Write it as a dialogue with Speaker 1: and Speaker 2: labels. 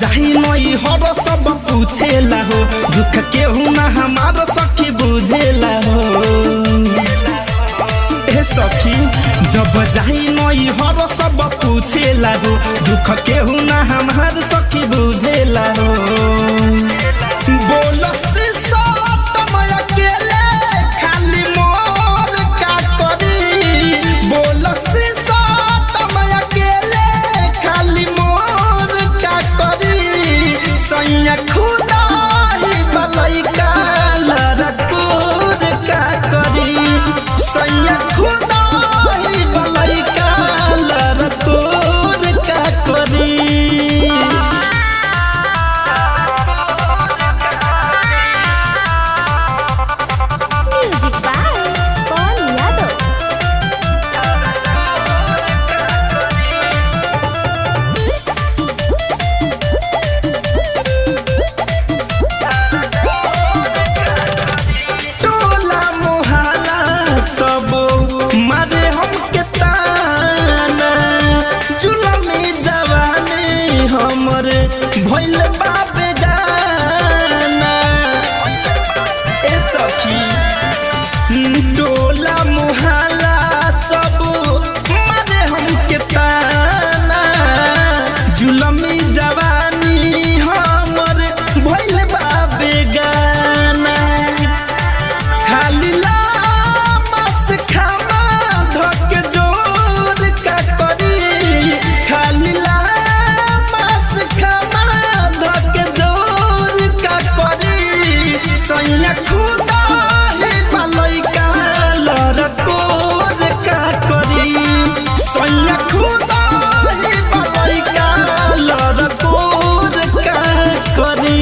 Speaker 1: जाही नई हर सब पूछेला हो दुख केहू ना हमार सखी बुझेला हो ए सखी जब जाही नई हर सब पूछेला हो दुख केहू ना हमार सखी बुझेला हो बोल खुदा ही बलई का लड़कोर का करी सैया खुदा ही बलई का लड़कोर का करी
Speaker 2: म्यूजिक बाय पवन यादव।
Speaker 1: सब मारे हमके ताना जुलमी जवानी हमरे भइल बाबे गाना ए सखी टोला मुहल्ला सब मारे हमके ताना जुलमी जवानी हमरे भइल बाबे गाना खाली सैया खुदा ही बलई का लड़कोर का करी सैया खुदा ही बलई का लड़कोर का करी